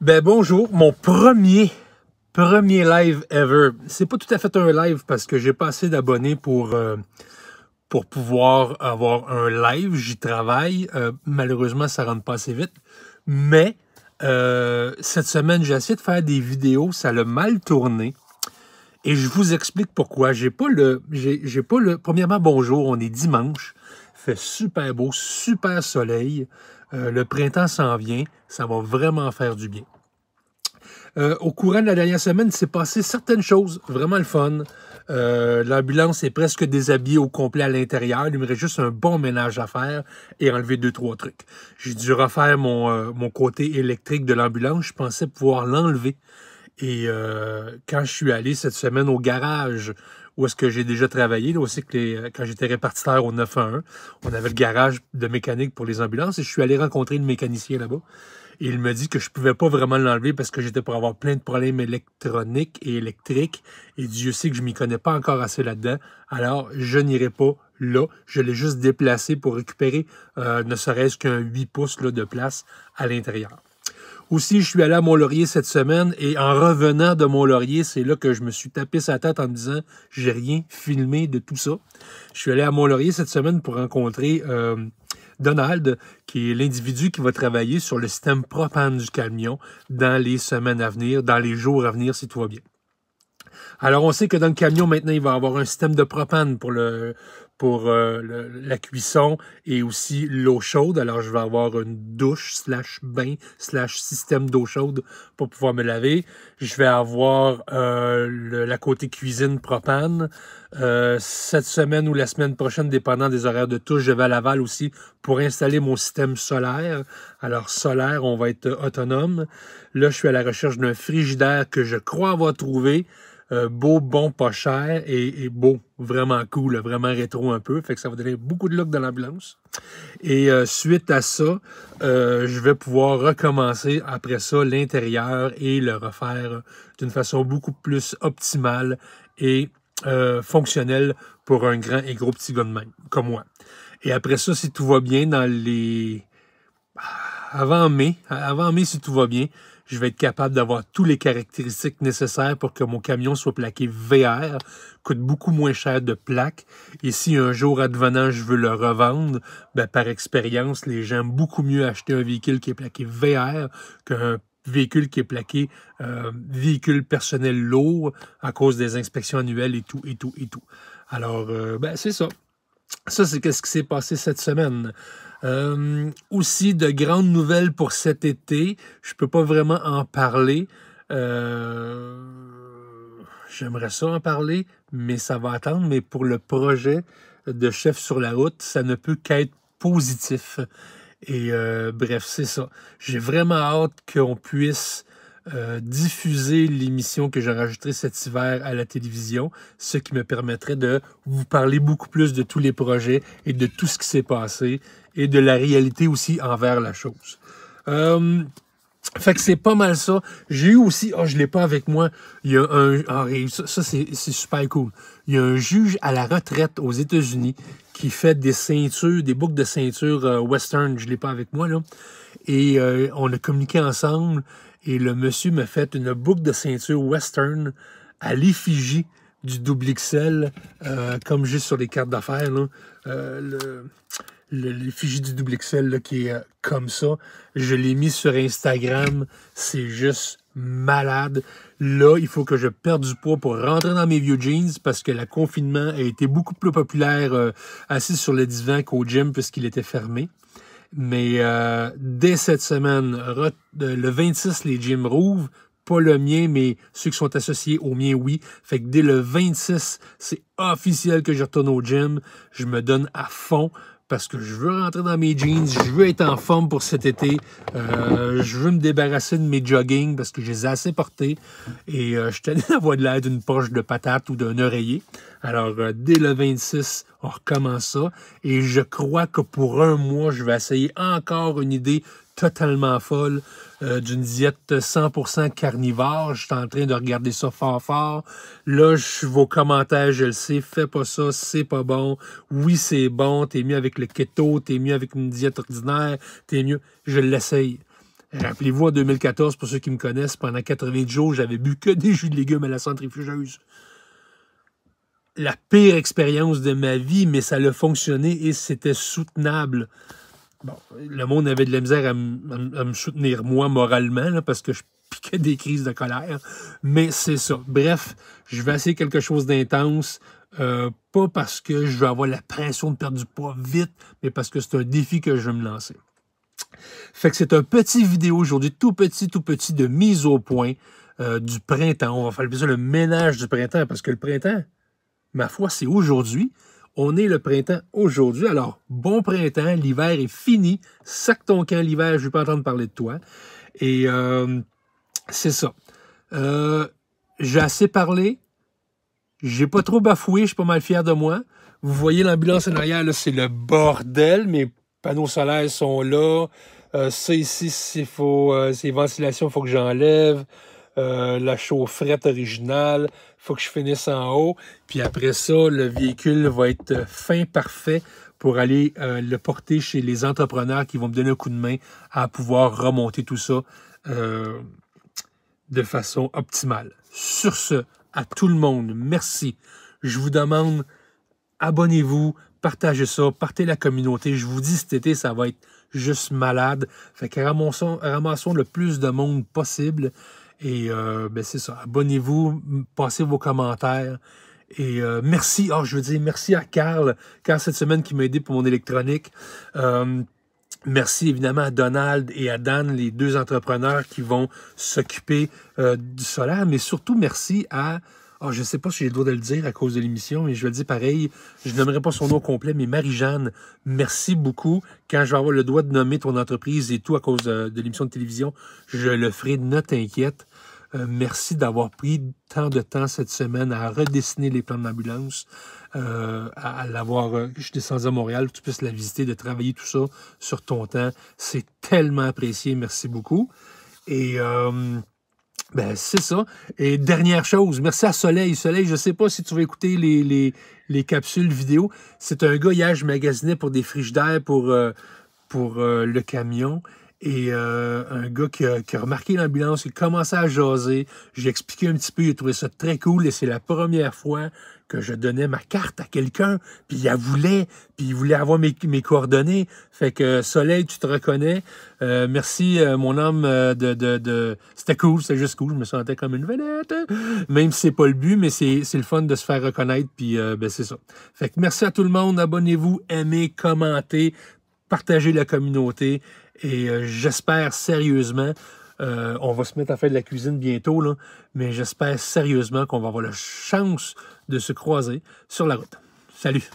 Ben bonjour, mon premier live ever. C'est pas tout à fait un live parce que j'ai pas assez d'abonnés pour pouvoir avoir un live. J'y travaille. Malheureusement, ça rentre pas assez vite. Mais cette semaine, j'ai essayé de faire des vidéos. Ça a mal tourné. Et je vous explique pourquoi. J'ai pas le. Premièrement, bonjour, on est dimanche. Il fait super beau, super soleil. Le printemps s'en vient. Ça va vraiment faire du bien. Au courant de la dernière semaine, il s'est passé certaines choses vraiment le fun. L'ambulance est presque déshabillée au complet à l'intérieur. Il me reste juste un bon ménage à faire et enlever 2-3 trucs. J'ai dû refaire mon côté électrique de l'ambulance. Je pensais pouvoir l'enlever. Et quand je suis allé cette semaine au garage où est-ce que j'ai déjà travaillé, là aussi quand j'étais répartiteur au 911, on avait le garage de mécanique pour les ambulances et je suis allé rencontrer le mécanicien là-bas. Et il me dit que je pouvais pas vraiment l'enlever parce que j'étais pour avoir plein de problèmes électroniques et électriques. Et Dieu sait que je m'y connais pas encore assez là-dedans. Alors, je n'irai pas là. Je l'ai juste déplacé pour récupérer ne serait-ce qu'un 8 pouces là, de place à l'intérieur. Aussi, je suis allé à Mont-Laurier cette semaine et en revenant de Mont-Laurier, c'est là que je me suis tapé sa tête en me disant « j'ai rien filmé de tout ça ». Je suis allé à Mont-Laurier cette semaine pour rencontrer Donald, qui est l'individu qui va travailler sur le système propane du camion dans les semaines à venir, dans les jours à venir si tout va bien. Alors, on sait que dans le camion, maintenant, il va y avoir un système de propane pour la cuisson et aussi l'eau chaude. Alors, je vais avoir une douche /bain /système d'eau chaude pour pouvoir me laver. Je vais avoir la côté cuisine propane. Cette semaine ou la semaine prochaine, dépendant des horaires de touche, je vais à Laval aussi pour installer mon système solaire. Alors, solaire, on va être autonome. Là, je suis à la recherche d'un frigidaire que je crois avoir trouvé. Beau, bon, pas cher et beau, vraiment cool, vraiment rétro un peu. Fait que ça va donner beaucoup de look dans l'ambulance. Et suite à ça, je vais pouvoir recommencer après ça l'intérieur et le refaire d'une façon beaucoup plus optimale et fonctionnelle pour un grand et gros petit gars de même, comme moi. Et après ça, si tout va bien, avant mai, si tout va bien, je vais être capable d'avoir toutes les caractéristiques nécessaires pour que mon camion soit plaqué VR, coûte beaucoup moins cher de plaque. Et si un jour advenant, je veux le revendre, ben, par expérience, les gens aiment beaucoup mieux acheter un véhicule qui est plaqué VR qu'un véhicule qui est plaqué véhicule personnel lourd à cause des inspections annuelles et tout. Alors, ben, c'est ça. Ça, c'est ce qui s'est passé cette semaine. Aussi, de grandes nouvelles pour cet été. Je peux pas vraiment en parler. J'aimerais ça en parler, mais ça va attendre. Mais pour le projet de Chef sur la route, ça ne peut qu'être positif. Et bref, c'est ça. J'ai vraiment hâte qu'on puisse diffuser l'émission que j'ai enregistrée cet hiver à la télévision, ce qui me permettrait de vous parler beaucoup plus de tous les projets et de tout ce qui s'est passé et de la réalité aussi envers la chose. Fait que c'est pas mal ça. J'ai eu aussi, je l'ai pas avec moi, il y a ça c'est super cool. Il y a un juge à la retraite aux États-Unis qui fait des ceintures, des boucles de ceinture western, je l'ai pas avec moi là. Et on a communiqué ensemble et le monsieur m'a fait une boucle de ceinture western à l'effigie du double XL, comme juste sur les cartes d'affaires, l'effigie du double XL là, qui est comme ça. Je l'ai mis sur Instagram. C'est juste malade. Là, il faut que je perde du poids pour rentrer dans mes vieux jeans parce que le confinement a été beaucoup plus populaire assis sur le divan qu'au gym puisqu'il était fermé. Mais dès cette semaine, le 26, les gyms rouvrent. Pas le mien, mais ceux qui sont associés au mien, oui. Fait que dès le 26, c'est officiel que je retourne au gym. Je me donne à fond parce que je veux rentrer dans mes jeans. Je veux être en forme pour cet été. Je veux me débarrasser de mes jogging parce que je les ai assez portés. Et je tenais à avoir de l'air d'une poche de patate ou d'un oreiller. Alors, dès le 26, on recommence ça. Et je crois que pour un mois, je vais essayer encore une idée totalement folle d'une diète 100% carnivore. Je suis en train de regarder ça fort. Là, vos commentaires, je le sais, fais pas ça, c'est pas bon. Oui, c'est bon, t'es mieux avec le keto, t'es mieux avec une diète ordinaire, t'es mieux. Je l'essaye. Rappelez-vous, en 2014, pour ceux qui me connaissent, pendant 90 jours, j'avais bu que des jus de légumes à la centrifugeuse. La pire expérience de ma vie, mais ça a fonctionné et c'était soutenable. Bon, le monde avait de la misère à me soutenir, moi, moralement, là, parce que je piquais des crises de colère. Mais c'est ça. Bref, je vais essayer quelque chose d'intense. Pas parce que je veux avoir la pression de perdre du poids vite, mais parce que c'est un défi que je veux me lancer. Fait que c'est un petit vidéo aujourd'hui, tout petit, de mise au point du printemps. On va faire le ménage du printemps, parce que le printemps, ma foi, c'est aujourd'hui. On est le printemps aujourd'hui. Alors, bon printemps, l'hiver est fini. Sac ton camp l'hiver, je ne veux pas entendre parler de toi. Et c'est ça. J'ai assez parlé. J'ai pas trop bafoué, je suis pas mal fier de moi. Vous voyez l'ambulance en arrière, là, c'est le bordel. Mes panneaux solaires sont là. Ça ici, c'est ventilation, il faut que j'enlève. La chaufferette originale, il faut que je finisse en haut. Puis après ça, le véhicule va être fin parfait pour aller le porter chez les entrepreneurs qui vont me donner un coup de main à pouvoir remonter tout ça de façon optimale. Sur ce, à tout le monde, merci. Je vous demande, abonnez-vous, partagez ça, partez la communauté. Je vous dis, cet été, ça va être juste malade. Fait que ramassons le plus de monde possible. Et ben c'est ça. Abonnez-vous, passez vos commentaires. Et merci. Oh, je veux dire merci à Carl cette semaine qui m'a aidé pour mon électronique. Merci évidemment à Donald et à Dan, les deux entrepreneurs qui vont s'occuper du solaire. Mais surtout, merci à... Oh, je ne sais pas si j'ai le droit de le dire à cause de l'émission, mais je vais le dire pareil. Je n'aimerais pas son nom complet, mais Marie-Jeanne, merci beaucoup. Quand je vais avoir le droit de nommer ton entreprise et tout à cause de l'émission de télévision, je le ferai, ne t'inquiète. Merci d'avoir pris tant de temps cette semaine à redessiner les plans de l'ambulance, à l'avoir... je suis descendu à Montréal, que tu puisses la visiter, de travailler tout ça sur ton temps. C'est tellement apprécié. Merci beaucoup. Et... ben, c'est ça. Et dernière chose, merci à Soleil. Soleil, je ne sais pas si tu vas écouter les capsules vidéo. C'est un gars, hier, je magasinais pour des frigidaires pour le camion. Et un gars qui a remarqué l'ambulance, il a commencé à jaser. J'ai expliqué un petit peu, il a trouvé ça très cool. Et c'est la première fois que je donnais ma carte à quelqu'un, puis il voulait avoir mes coordonnées. Fait que Soleil, tu te reconnais. Merci, mon homme, C'était cool, c'était juste cool. Je me sentais comme une vedette. Même si c'est pas le but, mais c'est le fun de se faire reconnaître, puis ben c'est ça. Fait que merci à tout le monde. Abonnez-vous, aimez, commentez, partagez la communauté. Et j'espère sérieusement... on va se mettre à faire de la cuisine bientôt, là, mais j'espère sérieusement qu'on va avoir la chance de se croiser sur la route. Salut!